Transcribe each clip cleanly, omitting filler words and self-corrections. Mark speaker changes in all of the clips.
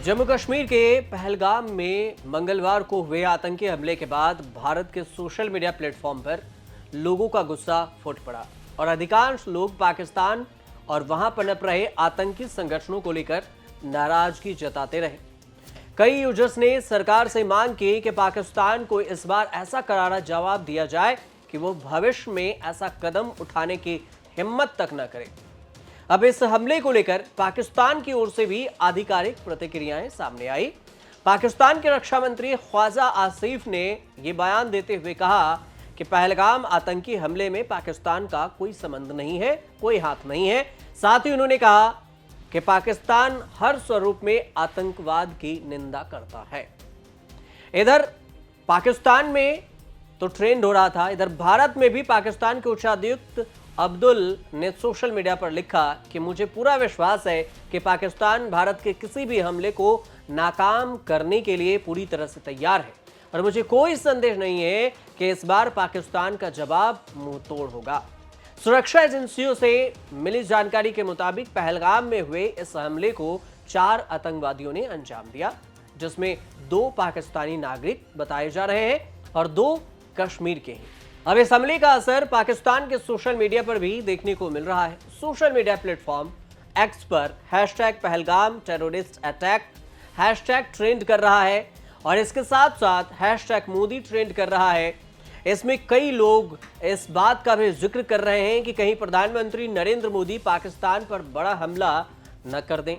Speaker 1: जम्मू कश्मीर के पहलगाम में मंगलवार को हुए आतंकी हमले के बाद भारत के सोशल मीडिया प्लेटफॉर्म पर लोगों का गुस्सा फूट पड़ा और अधिकांश लोग पाकिस्तान और वहां पनप रहे आतंकी संगठनों को लेकर नाराजगी जताते रहे। कई यूजर्स ने सरकार से मांग की कि पाकिस्तान को इस बार ऐसा करारा जवाब दिया जाए कि वो भविष्य में ऐसा कदम उठाने की हिम्मत तक न करे। अब इस हमले को लेकर पाकिस्तान की ओर से भी आधिकारिक प्रतिक्रियाएं सामने आई। पाकिस्तान के रक्षा मंत्री ख्वाजा आसिफ ने यह बयान देते हुए कहा कि पहलगाम आतंकी हमले में पाकिस्तान का कोई संबंध नहीं है, कोई हाथ नहीं है। साथ ही उन्होंने कहा कि पाकिस्तान हर स्वरूप में आतंकवाद की निंदा करता है। इधर पाकिस्तान में तो ट्रेंड हो रहा था, इधर भारत में भी पाकिस्तान के उच्चायुक्त अब्दुल ने सोशल मीडिया पर लिखा कि मुझे पूरा विश्वास है कि पाकिस्तान भारत के किसी भी हमले को नाकाम करने के लिए पूरी तरह से तैयार है और मुझे कोई संदेह नहीं है कि इस बार पाकिस्तान का जवाब मुंह तोड़ होगा। सुरक्षा एजेंसियों से मिली जानकारी के मुताबिक पहलगाम में हुए इस हमले को 4 आतंकवादियों ने अंजाम दिया, जिसमें 2 पाकिस्तानी नागरिक बताए जा रहे हैं और 2 कश्मीर के हैं। अब इस हमले का असर पाकिस्तान के सोशल मीडिया पर भी देखने को मिल रहा है। सोशल मीडिया प्लेटफॉर्म एक्स पर #Pahalgam terrorist attack hashtag trend कर रहा है और इसके साथ साथ #मोदी ट्रेंड कर रहा है। इसमें कई लोग इस बात का भी जिक्र कर रहे हैं कि कहीं प्रधानमंत्री नरेंद्र मोदी पाकिस्तान पर बड़ा हमला न कर दें।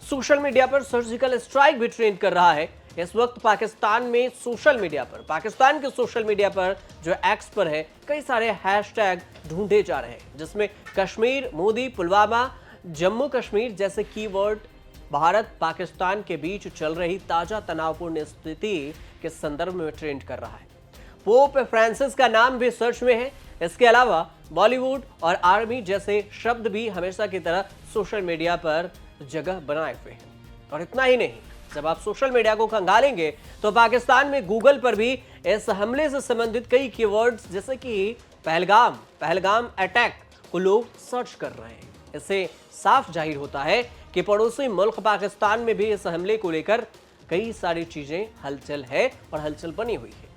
Speaker 1: सोशल मीडिया पर सर्जिकल स्ट्राइक भी ट्रेंड कर रहा है। इस वक्त पाकिस्तान में सोशल मीडिया पर, पाकिस्तान के सोशल मीडिया पर जो एक्स पर है, कई सारे हैशटैग ढूंढे जा रहे हैं, जिसमें कश्मीर, मोदी, पुलवामा, जम्मू कश्मीर जैसे कीवर्ड भारत पाकिस्तान के बीच चल रही ताजा तनावपूर्ण स्थिति के संदर्भ में ट्रेंड कर रहा है। पोप फ्रांसिस का नाम भी सर्च में है। इसके अलावा बॉलीवुड और आर्मी जैसे शब्द भी हमेशा की तरह सोशल मीडिया पर जगह बनाए हुए हैं। और इतना ही नहीं, जब आप सोशल मीडिया को खंगालेंगे तो पाकिस्तान में गूगल पर भी इस हमले से संबंधित कई कीवर्ड्स जैसे कि पहलगाम अटैक को लोग सर्च कर रहे हैं। इससे साफ जाहिर होता है कि पड़ोसी मुल्क पाकिस्तान में भी इस हमले को लेकर कई सारी चीजें हलचल है और हलचल बनी हुई है।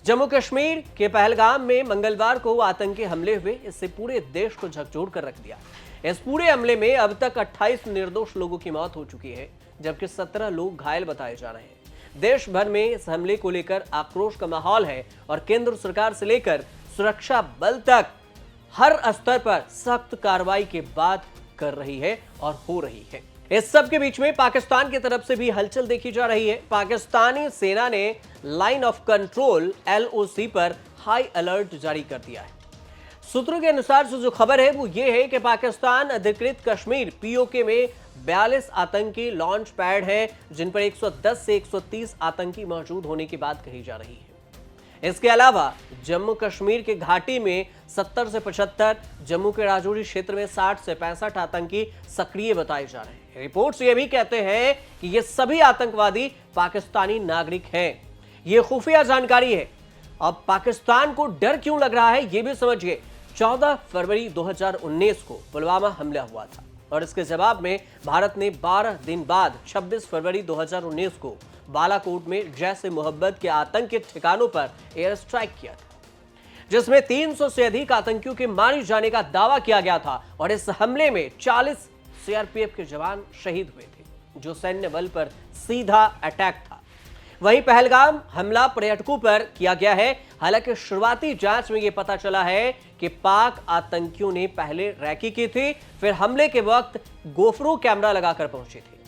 Speaker 1: जम्मू कश्मीर के पहलगाम में मंगलवार को आतंकी हमले हुए, इससे पूरे देश को झकझोर कर रख दिया। इस पूरे हमले में अब तक 28 निर्दोष लोगों की मौत हो चुकी है, जबकि 17 लोग घायल बताए जा रहे हैं। देश भर में इस हमले को लेकर आक्रोश का माहौल है और केंद्र सरकार से लेकर सुरक्षा बल तक हर स्तर पर सख्त कार्रवाई की बात कर रही है और हो रही है। इस सब के बीच में पाकिस्तान की तरफ से भी हलचल देखी जा रही है। पाकिस्तानी सेना ने लाइन ऑफ कंट्रोल LOC पर हाई अलर्ट जारी कर दिया है। सूत्रों के अनुसार से जो खबर है वो ये है कि पाकिस्तान अधिकृत कश्मीर POK में 42 आतंकी लॉन्च पैड हैं, जिन पर 110 से 130 आतंकी मौजूद होने की बात कही जा रही है। इसके अलावा जम्मू कश्मीर के घाटी में 70 से 75, जम्मू के राजौरी क्षेत्र में 60 से 65 आतंकी सक्रिय बताए जा रहे हैं। रिपोर्ट्स ये भी कहते हैं कि ये सभी आतंकवादी पाकिस्तानी नागरिक हैं। ये खुफिया जानकारी है। अब पाकिस्तान को डर क्यों लग रहा है ये भी समझिए। 14 फरवरी 2019 को पुलवामा हमला हुआ था और इसके जवाब में भारत ने 12 दिन बाद 26 फरवरी 2019 को बालाकोट में जैश ए मोहब्बत के आतंकी ठिकानों पर एयर स्ट्राइक किया था, जिसमें 300 से अधिक आतंकियों के मारे जाने का दावा किया गया था और इस हमले में 40 CRPF के जवान शहीद हुए थे, जो सैन्य बल पर सीधा अटैक था। वहीं पहलगाम हमला पर्यटकों पर किया गया है। हालांकि शुरुआती जांच में यह पता चला है कि पाक आतंकियों ने पहले रैकी की थी, फिर हमले के वक्त गोफरो कैमरा लगाकर पहुंचे थे।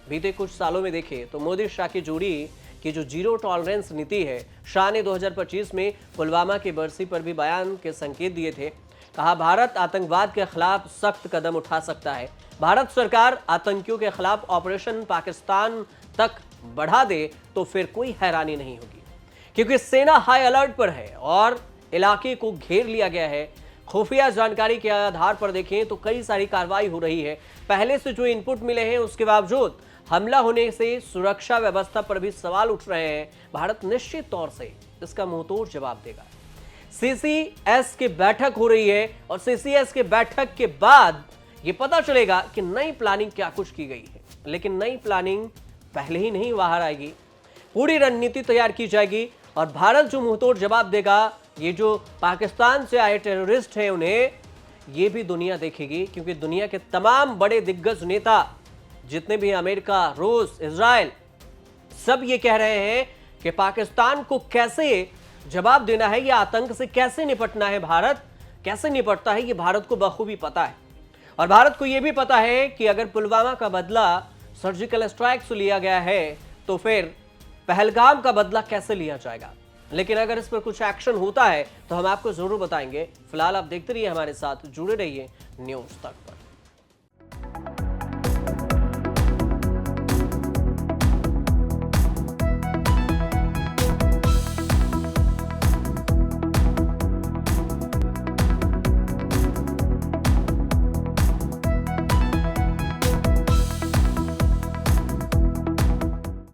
Speaker 1: बीते कुछ सालों में देखें तो मोदी शाह की जोड़ी की जो जीरो टॉलरेंस नीति है, शाह ने 2025 में पुलवामा की बरसी पर भी बयान के संकेत दिए थे। कहा, भारत आतंकवाद के खिलाफ सख्त कदम उठा सकता है। भारत सरकार आतंकियों के खिलाफ ऑपरेशन पाकिस्तान तक बढ़ा दे तो फिर कोई हैरानी नहीं होगी, क्योंकि सेना हाई अलर्ट पर है और इलाके को घेर लिया गया है। खुफिया जानकारी के आधार पर देखें तो कई सारी कार्रवाई हो रही है। पहले से जो इनपुट मिले हैं उसके बावजूद हमला होने से सुरक्षा व्यवस्था पर भी सवाल उठ रहे हैं। भारत निश्चित तौर से इसका मुंहतोड़ जवाब देगा। CCS की बैठक हो रही है और CCS की बैठक के बाद ये पता चलेगा कि नई प्लानिंग क्या कुछ की गई है। लेकिन नई प्लानिंग पहले ही नहीं बाहर आएगी। पूरी रणनीति तैयार की जाएगी और भारत जो मुंहतोड़ जवाब देगा, ये जो पाकिस्तान से आए टेररिस्ट हैं उन्हें ये भी दुनिया देखेगी, क्योंकि दुनिया के तमाम बड़े दिग्गज नेता जितने भी अमेरिका, रूस, इजराइल, सब ये कह रहे हैं कि पाकिस्तान को कैसे जवाब देना है, ये आतंक से कैसे निपटना है, भारत कैसे निपटता है, ये भारत को बखूबी पता है। और भारत को यह भी पता है कि अगर पुलवामा का बदला सर्जिकल स्ट्राइक से लिया गया है तो फिर पहलगाम का बदला कैसे लिया जाएगा। लेकिन अगर इस पर कुछ एक्शन होता है तो हम आपको जरूर बताएंगे। फिलहाल आप देखते रहिए, हमारे साथ जुड़े रहिए न्यूज़ तक।